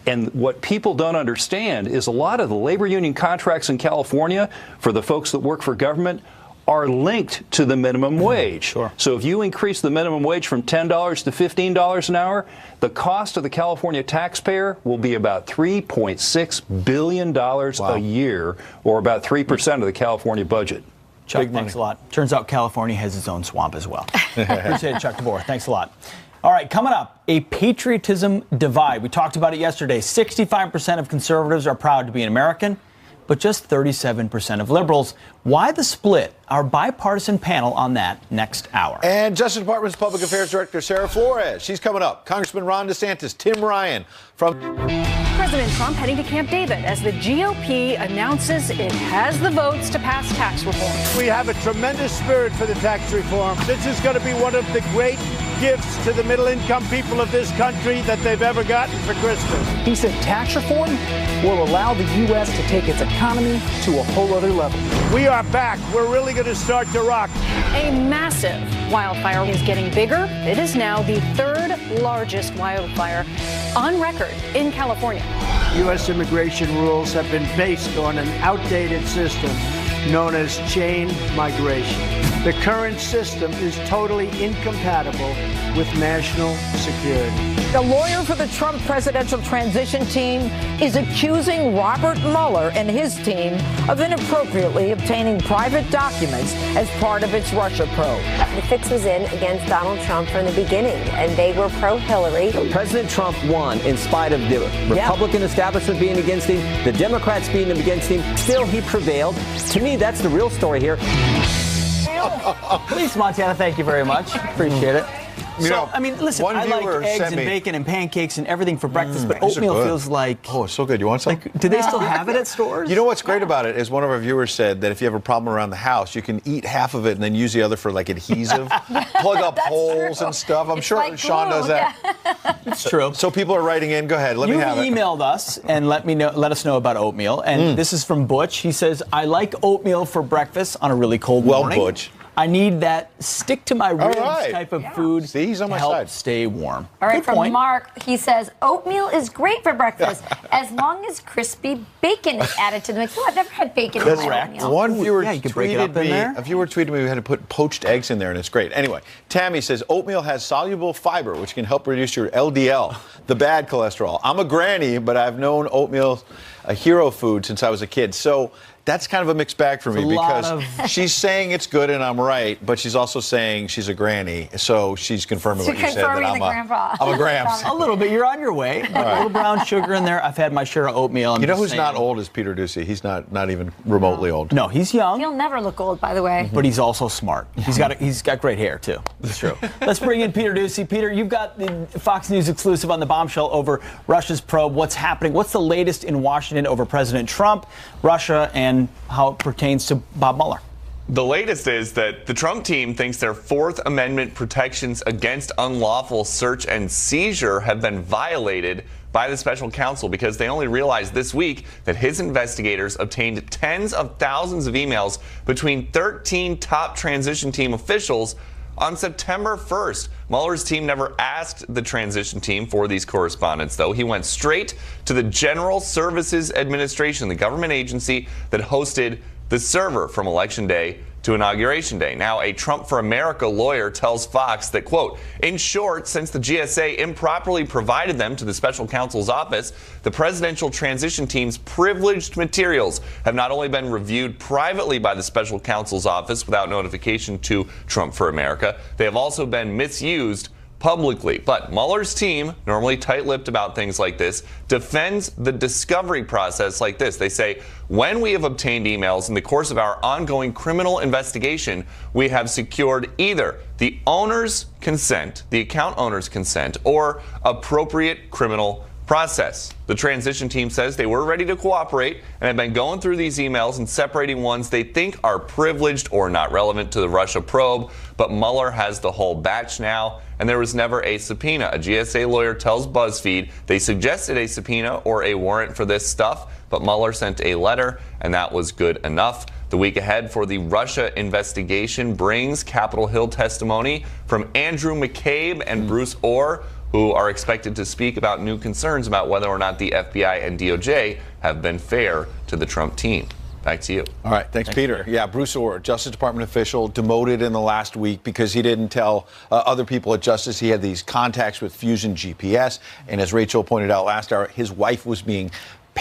And what people don't understand is a lot of the labor union contracts in California for the folks that work for government are linked to the minimum wage. Sure. So if you increase the minimum wage from $10 to $15 an hour, the cost of the California taxpayer will be about $3.6 billion a year, or about 3% of the California budget. Chuck, Big thanks money. a lot. Turns out California has its own swamp as well. Appreciate it, Chuck DeVore. Thanks a lot. All right, coming up, a patriotism divide. We talked about it yesterday. 65% of conservatives are proud to be an American, but just 37% of liberals. Why the split? Our bipartisan panel on that next hour. And Justice Department's Public Affairs Director Sarah Flores. She's coming up. Congressman Ron DeSantis, Tim Ryan from... President Trump heading to Camp David as the GOP announces it has the votes to pass tax reform. We have a tremendous spirit for the tax reform. This is going to be one of the great gifts to the middle-income people of this country that they've ever gotten for Christmas. He said tax reform will allow the U.S. to take its economy to a whole other level. We are back. We're really going to start to rock. A massive wildfire is getting bigger. It is now the third largest wildfire on record in California. U.S. immigration rules have been based on an outdated system known as chain migration. The current system is totally incompatible with national security. The lawyer for the Trump presidential transition team is accusing Robert Mueller and his team of inappropriately obtaining private documents as part of its Russia probe. The fix was in against Donald Trump from the beginning, and they were pro-Hillary. President Trump won in spite of the Republican establishment being against him, the Democrats being against him. Still, he prevailed. To me, that's the real story here. Please, Montana, thank you very much. Appreciate it. You know, I mean, listen, one I like viewer eggs sent and me- bacon and pancakes and everything for breakfast, but These are oatmeal good. feels like... Oh, it's so good. You want some? Do they still have it at stores? You know what's great about it is one of our viewers said that if you have a problem around the house, you can eat half of it and then use the other for like adhesive, plug up holes and stuff. I'm sure like Sean glue, does that. It's true. So people are writing in. Go ahead. Let me You've have it. emailed us and let us know about oatmeal. And this is from Butch. He says, I like oatmeal for breakfast on a really cold morning. Butch. I need that stick to my ribs right. type of food See, he's on to my help side. stay warm. All right, Good from point. Mark, he says oatmeal is great for breakfast as long as crispy bacon is added to the mix. Oh, I've never had bacon in my oatmeal. One viewer yeah, you could break it up tweeted in me. there. A viewer tweeted me we had to put poached eggs in there, and it's great. Anyway, Tammy says oatmeal has soluble fiber, which can help reduce your LDL, the bad cholesterol. I'm a granny, but I've known oatmeal a hero food since I was a kid. So that's kind of a mixed bag for me It's a lot because she's saying it's good and I'm right, but she's also saying she's a granny. So she's confirming what you said, that confirming the grandpa. I'm a gramps. A little bit. You're on your way. Put a little brown sugar in there. I've had my share of oatmeal. I'm You know just who's saying. not old is Peter Ducey. He's not even remotely old. No, he's young. He'll never look old, by the way. But he's also smart. He's got great hair too. That's true. Let's bring in Peter Ducey. Peter, you've got the Fox News exclusive on the bombshell over Russia's probe. What's happening? What's the latest in Washington over President Trump, Russia, and how it pertains to Bob Mueller? The latest is that the Trump team thinks their Fourth Amendment protections against unlawful search and seizure have been violated by the special counsel because they only realized this week that his investigators obtained tens of thousands of emails between 13 top transition team officials on September 1st. Mueller's team never asked the transition team for these correspondence, though. He went straight to the General Services Administration, the government agency that hosted the server from Election Day to Inauguration Day. Now, a Trump for America lawyer tells Fox that, quote, in short, since the GSA improperly provided them to the special counsel's office, the presidential transition team's privileged materials have not only been reviewed privately by the special counsel's office without notification to Trump for America, they have also been misused publicly. But Mueller's team, normally tight-lipped about things like this, defends the discovery process like this. They say, when we have obtained emails in the course of our ongoing criminal investigation, we have secured either the owner's consent, the account owner's consent, or appropriate criminal process. The transition team says they were ready to cooperate and have been going through these emails and separating ones they think are privileged or not relevant to the Russia probe. But Mueller has the whole batch now, and there was never a subpoena. A GSA lawyer tells BuzzFeed they suggested a subpoena or a warrant for this stuff, but Mueller sent a letter, and that was good enough. The week ahead for the Russia investigation brings Capitol Hill testimony from Andrew McCabe and Bruce Orr, who are expected to speak about new concerns about whether or not the FBI and DOJ have been fair to the Trump team. Back to you. All right, thanks, Peter. Yeah, Bruce Orr, Justice Department official, demoted in the last week because he didn't tell other people at Justice he had these contacts with Fusion GPS. And as Rachel pointed out last hour, his wife was being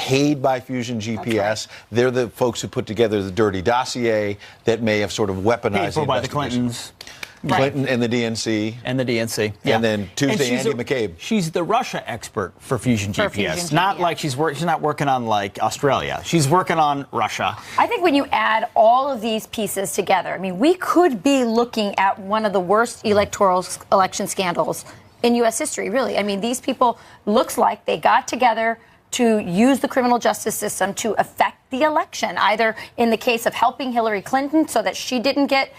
paid by Fusion GPS. They're the folks who put together the dirty dossier that may have sort of weaponized Paid for the by the Clintons. Clinton and the DNC. And the DNC. Yeah. And then Tuesday, Andy McCabe. She's the Russia expert for Fusion For GPS. Fusion Not GPS. like she's not working on like Australia. She's working on Russia. I think when you add all of these pieces together, I mean, we could be looking at one of the worst electoral election scandals in U.S. history, really. I mean, these people, looks like they got together to use the criminal justice system to affect the election, either in the case of helping Hillary Clinton so that she didn't get,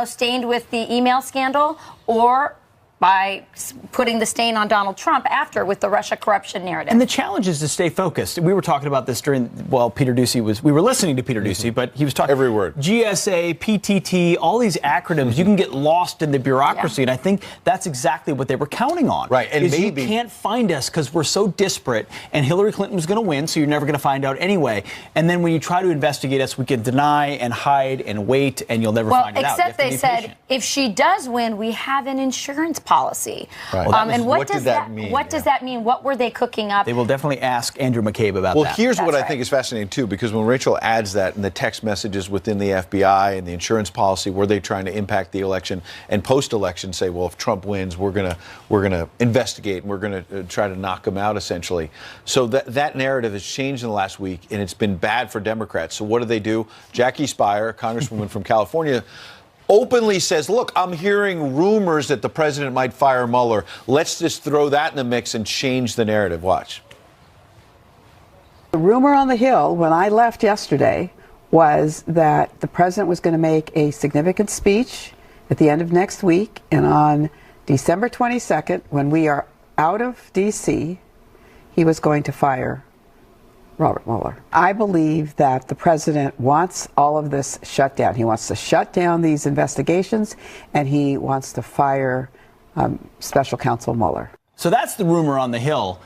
stained with the email scandal, or by putting the stain on Donald Trump after with the Russia corruption narrative. And the challenge is to stay focused. We were talking about this we were listening to Peter Doocy, but he was talking every word. GSA, PTT, all these acronyms, you can get lost in the bureaucracy. And I think that's exactly what they were counting on. Right. And maybe you can't find us because we're so disparate, and Hillary Clinton was going to win, so you're never going to find out anyway. And then when you try to investigate us, we can deny and hide and wait, and you'll never find it out. Except they said, if she does win, we have an insurance policy. Right. And what did does that mean? What does that mean? What were they cooking up? They will definitely ask Andrew McCabe about that. Well, here's what That's I think is fascinating, too, because when Rachel adds that in the text messages within the FBI and the insurance policy, were they trying to impact the election, and post-election say, well, if Trump wins, we're gonna investigate and we're going to try to knock him out, essentially. So that narrative has changed in the last week, and it's been bad for Democrats. So what do? Jackie Speier, Congresswoman from California, openly says, look, I'm hearing rumors that the president might fire Mueller. Let's just throw that in the mix and change the narrative. Watch. The rumor on the Hill when I left yesterday was that the president was going to make a significant speech at the end of next week, and on December 22nd, when we are out of D.C., he was going to fire Robert Mueller. I believe that the president wants all of this shut down. He wants to shut down these investigations, and he wants to fire Special Counsel Mueller. So that's the rumor on the Hill,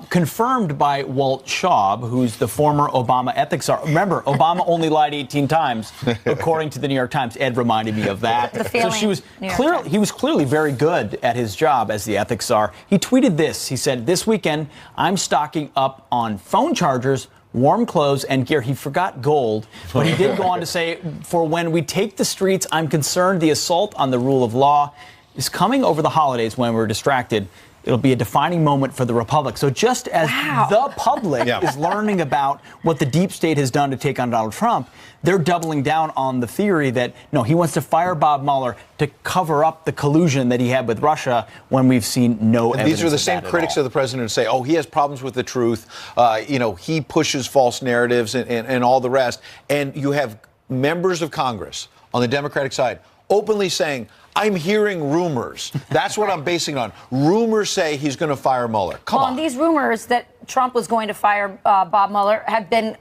confirmed by Walt Schaub, who's the former Obama ethics czar. Remember, Obama only lied 18 times, according to the New York Times. Ed reminded me of that. So he was clearly very good at his job as the ethics czar. He tweeted this. He said, this weekend, I'm stocking up on phone chargers, warm clothes, and gear. He forgot gold, but he did go on to say, for when we take the streets, I'm concerned the assault on the rule of law is coming over the holidays when we're distracted. It'll be a defining moment for the Republic. So just as the public is learning about what the deep state has done to take on Donald Trump, they're doubling down on the theory that, no, he wants to fire Bob Mueller to cover up the collusion that he had with Russia when we've seen no evidence. These are the same critics of the president who say, oh, he has problems with the truth. He pushes false narratives and all the rest. And you have members of Congress on the Democratic side openly saying, I'm hearing rumors. That's what I'm basing it on. Rumors say he's going to fire Mueller. Come on. And these rumors that Trump was going to fire Bob Mueller have been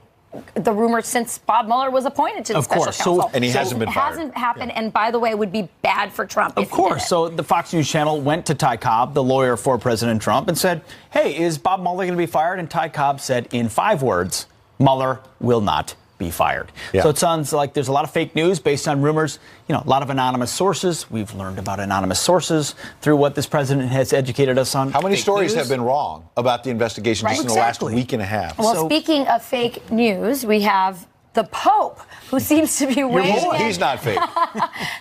the rumors since Bob Mueller was appointed to the special counsel. And he hasn't been fired. It hasn't happened, and by the way, would be bad for Trump. Of course. So the Fox News Channel went to Ty Cobb, the lawyer for President Trump, and said, hey, is Bob Mueller going to be fired? And Ty Cobb said in 5 words, Mueller will not be fired. So it sounds like there's a lot of fake news based on rumors, a lot of anonymous sources. We've learned about anonymous sources through what this president has educated us on. How many fake stories news? have been wrong about the investigation just in the last week and a half? Well, speaking of fake news, we have the Pope, who seems to be weighing in. He's not fake.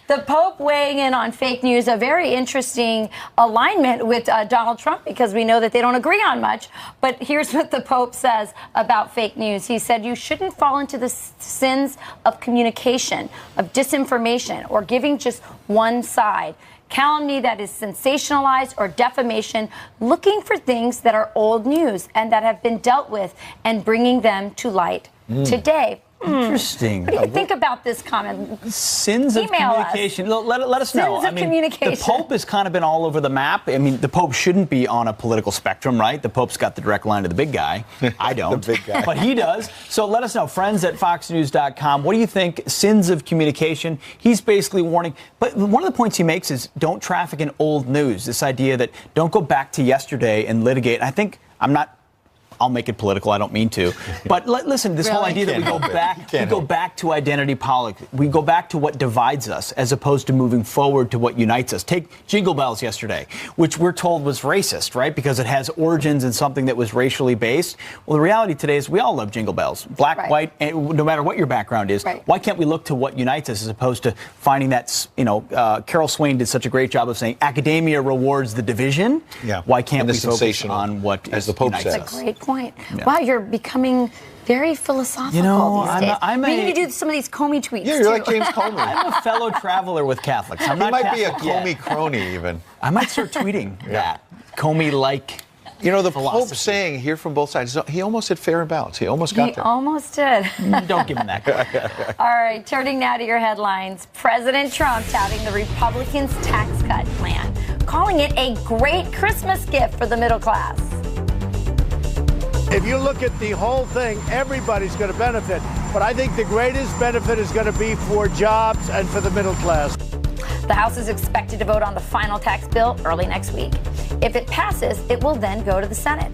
The Pope weighing in on fake news, a very interesting alignment with Donald Trump, because we know that they don't agree on much. But here's what the Pope says about fake news. He said, you shouldn't fall into the sins of communication, of disinformation, or giving just one side. Calumny that is sensationalized, or defamation, looking for things that are old news and that have been dealt with and bringing them to light today. Interesting. What do you think about this comment? Sins of communication. Let us know. Sins of communication. The Pope has kind of been all over the map. I mean, the Pope shouldn't be on a political spectrum, right? The Pope's got the direct line to the big guy. I don't. The big guy. But he does. So let us know. Friends at foxnews.com. What do you think? Sins of communication. He's basically warning. But one of the points he makes is don't traffic in old news. This idea that don't go back to yesterday and litigate. I think I'm not I'll make it political. I don't mean to. But listen, this whole idea that we go back to identity politics. We go back to what divides us as opposed to moving forward to what unites us. Take Jingle Bells yesterday, which we're told was racist, right? Because it has origins in something that was racially based. Well, the reality today is we all love Jingle Bells, black, white, and no matter what your background is. Why can't we look to what unites us as opposed to finding that, Carol Swain did such a great job of saying academia rewards the division. Yeah. Why can't we focus on what as the Pope says? That's a great point. Yeah. Wow, you're becoming very philosophical these days. We need to do some of these Comey tweets. Yeah, you're like James Comey. I'm a fellow traveler with Catholics. I'm He not might Catholic be a Comey crony even. I might start tweeting that. Comey-like. The Pope saying here from both sides, he almost said fair and balanced. He almost got there. He almost did. Don't give him that. All right, turning now to your headlines. President Trump touting the Republicans' tax cut plan, calling it a great Christmas gift for the middle class. If you look at the whole thing, everybody's going to benefit. But I think the greatest benefit is going to be for jobs and for the middle class. The House is expected to vote on the final tax bill early next week. If it passes, it will then go to the Senate.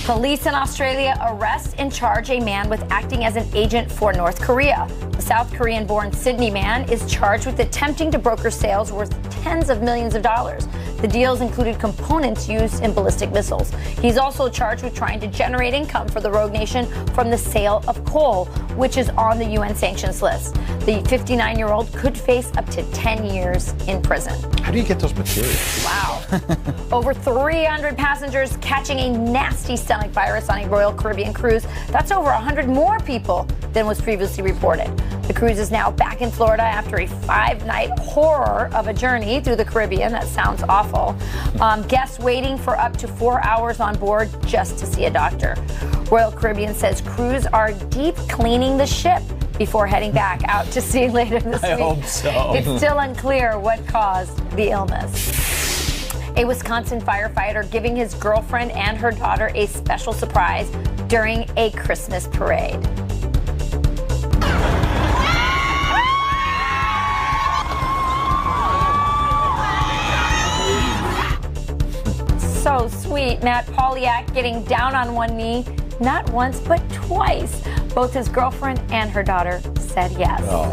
Police in Australia arrest and charge a man with acting as an agent for North Korea. The South Korean-born Sydney man is charged with attempting to broker sales worth tens of millions of dollars. The deals included components used in ballistic missiles. He's also charged with trying to generate income for the rogue nation from the sale of coal, which is on the UN sanctions list. The 59-year-old could face up to 10 years in prison. How do you get those materials? Wow. Over 300 passengers catching a nasty stomach virus on a Royal Caribbean cruise. That's over 100 more people than was previously reported. The cruise is now back in Florida after a 5-night horror of a journey through the Caribbean. That sounds awful. Guests waiting for up to 4 hours on board just to see a doctor. Royal Caribbean says crews are deep cleaning the ship before heading back out to sea later this week. I hope so. It's still unclear what caused the illness. A Wisconsin firefighter giving his girlfriend and her daughter a special surprise during a Christmas parade. So sweet. Matt Polyak getting down on one knee, not once, but twice. Both his girlfriend and her daughter said yes. Oh.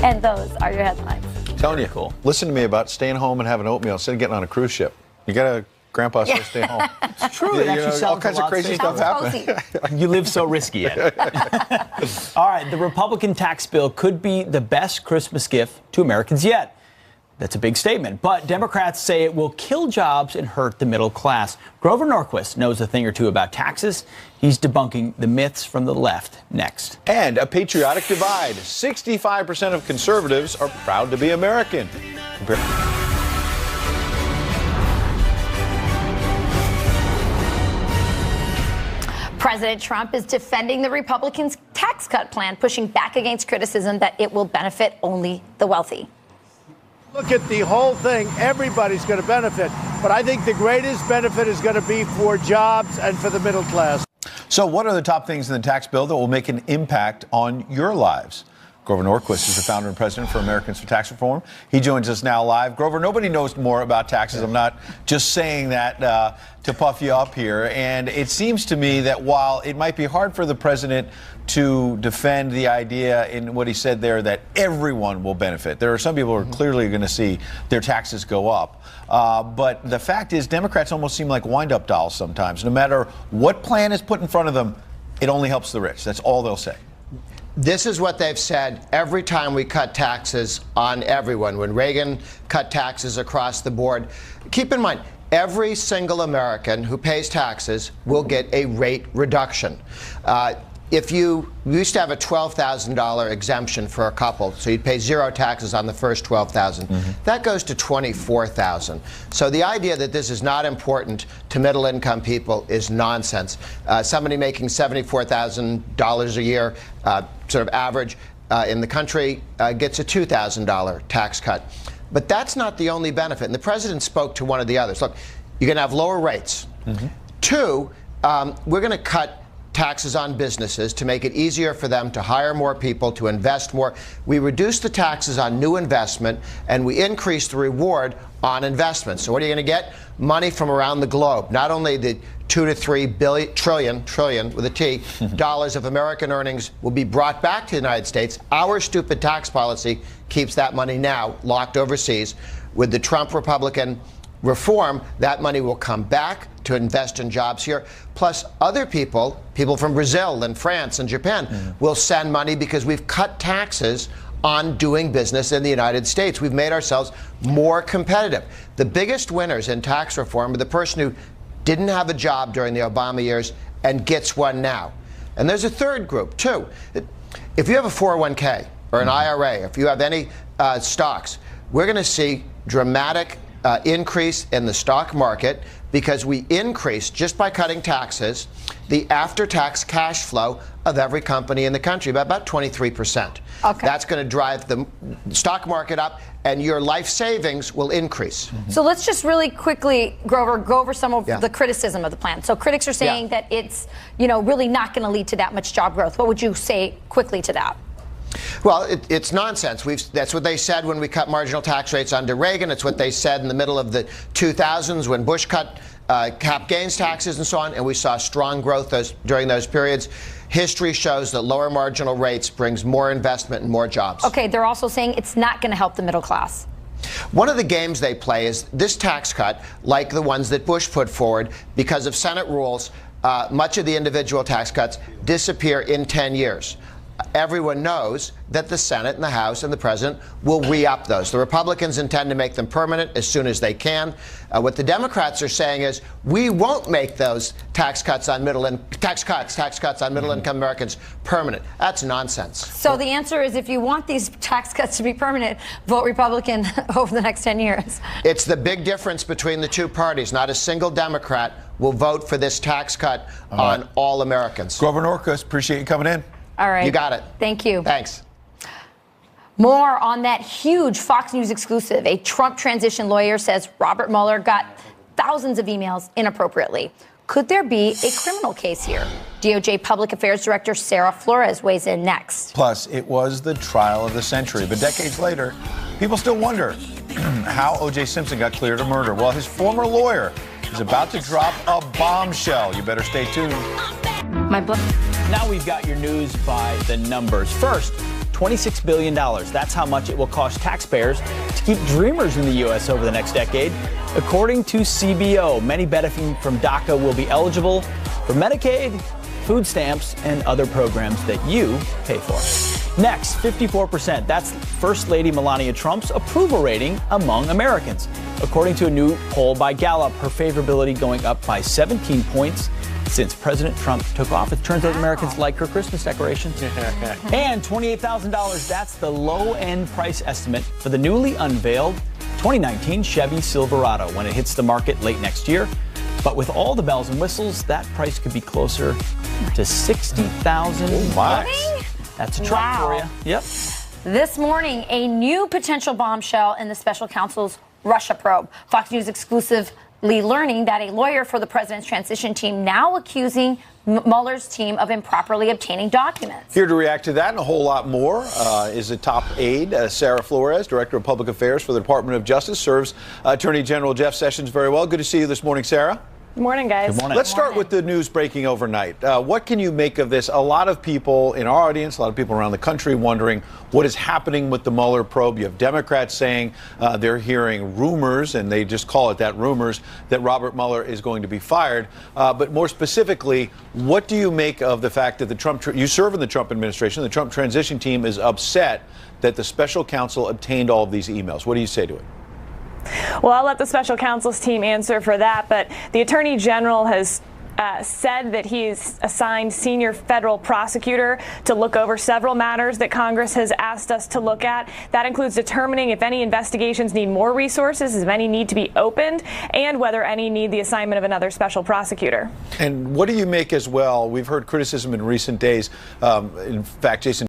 And those are your headlines. Telling you, listen to me about staying home and having oatmeal instead of getting on a cruise ship. You got Grandpa says stay home. It's true. It actually sounds all kinds of crazy stuff happen. You live so risky. All right, the Republican tax bill could be the best Christmas gift to Americans yet. That's a big statement. But Democrats say it will kill jobs and hurt the middle class. Grover Norquist knows a thing or two about taxes. He's debunking the myths from the left next. And a patriotic divide. 65% of conservatives are proud to be American. President Trump is defending the Republicans' tax cut plan, pushing back against criticism that it will benefit only the wealthy. Look at the whole thing, everybody's going to benefit. But I think the greatest benefit is going to be for jobs and for the middle class. So what are the top things in the tax bill that will make an impact on your lives? Grover Norquist is the founder and president for Americans for Tax Reform. He joins us now live. Grover, nobody knows more about taxes. I'm not just saying that to puff you up here. And it seems to me that while it might be hard for the president to defend the idea in what he said there that everyone will benefit, there are some people who are clearly going to see their taxes go up. But the fact is, Democrats almost seem like wind-up dolls sometimes. No matter what plan is put in front of them, it only helps the rich. That's all they'll say. This is what they've said every time we cut taxes on everyone. When Reagan cut taxes across the board, keep in mind, every single American who pays taxes will get a rate reduction. We used to have a $12,000 exemption for a couple, so you'd pay zero taxes on the first $12,000. That goes to $24,000. So the idea that this is not important to middle-income people is nonsense. Somebody making $74,000 a year, sort of average in the country, gets a $2,000 tax cut. But that's not the only benefit. And the president spoke to one of the others. Look, you're going to have lower rates. Two, we're going to cut taxes on businesses to make it easier for them to hire more people, to invest more. We reduce the taxes on new investment, and we increase the reward on investment. So what are you going to get? Money from around the globe. Not only the 2 to 3 trillion with a T, dollars of American earnings will be brought back to the United States. Our stupid tax policy keeps that money now locked overseas. With the Trump Republican reform, that money will come back to invest in jobs here. Plus, other people from Brazil and France and Japan will send money because we've cut taxes on doing business in the United States. We've made ourselves more competitive. The biggest winners in tax reform are the person who didn't have a job during the Obama years and gets one now. And there's a third group, too. If you have a 401k or an IRA, if you have any stocks, we're going to see dramatic increase in the stock market because we increase, just by cutting taxes, the after-tax cash flow of every company in the country by about 23%. Okay. That's going to drive the stock market up, and your life savings will increase. So let's just really quickly, Grover, go over some of the criticism of the plan. So critics are saying that it's, really not going to lead to that much job growth. What would you say quickly to that? Well, it's nonsense. That's what they said when we cut marginal tax rates under Reagan. It's what they said in the middle of the 2000s when Bush cut cap gains taxes and so on, and we saw strong growth during those periods. History shows that lower marginal rates brings more investment and more jobs. Okay, they're also saying it's not going to help the middle class. One of the games they play is this tax cut, like the ones that Bush put forward, because of Senate rules, much of the individual tax cuts disappear in 10 years. Everyone knows that the Senate and the House and the President will re-up those. The Republicans intend to make them permanent as soon as they can. What the Democrats are saying is we won't make those tax cuts on middle-income Americans permanent. That's nonsense. So the answer is, if you want these tax cuts to be permanent, vote Republican over the next 10 years. It's the big difference between the two parties. Not a single Democrat will vote for this tax cut on all Americans. Grover Norquist, appreciate you coming in. All right. You got it. Thank you. Thanks. More on that huge Fox News exclusive. A Trump transition lawyer says Robert Mueller got thousands of emails inappropriately. Could there be a criminal case here? DOJ Public Affairs Director Sarah Flores weighs in next. Plus, it was the trial of the century. But decades later, people still wonder how O.J. Simpson got cleared of murder. Well, his former lawyer is about to drop a bombshell. You better stay tuned. Now we've got your news by the numbers. First, $26 billion. That's how much it will cost taxpayers to keep dreamers in the U.S. over the next decade. According to CBO, many benefiting from DACA will be eligible for Medicaid, food stamps, and other programs that you pay for. Next, 54%. That's First Lady Melania Trump's approval rating among Americans. According to a new poll by Gallup, her favorability going up by 17 points since President Trump took office. It turns out Americans like her Christmas decorations. And $28,000, that's the low-end price estimate for the newly unveiled 2019 Chevy Silverado when it hits the market late next year. But with all the bells and whistles, that price could be closer to $60,000. That's a truck for you. Yep. This morning, a new potential bombshell in the special counsel's Russia probe. Fox News exclusively learning that a lawyer for the president's transition team now accusing Mueller's team of improperly obtaining documents. Here to react to that and a whole lot more is a top aide, Sarah Flores, Director of Public Affairs for the Department of Justice, serves Attorney General Jeff Sessions very well. Good to see you this morning, Sarah. Good morning, guys. Good morning. Let's start with the news breaking overnight. What can you make of this? A lot of people in our audience, a lot of people around the country wondering what is happening with the Mueller probe. You have Democrats saying they're hearing rumors, and they just call it that, rumors, that Robert Mueller is going to be fired. But more specifically, what do you make of the fact that you serve in the Trump administration, the Trump transition team is upset that the special counsel obtained all of these emails? What do you say to it? Well, I'll let the special counsel's team answer for that, but the Attorney General has said that he's assigned senior federal prosecutor to look over several matters that Congress has asked us to look at. That includes determining if any investigations need more resources, if any need to be opened, and whether any need the assignment of another special prosecutor. And what do you make as well? We've heard criticism in recent days. In fact, Jason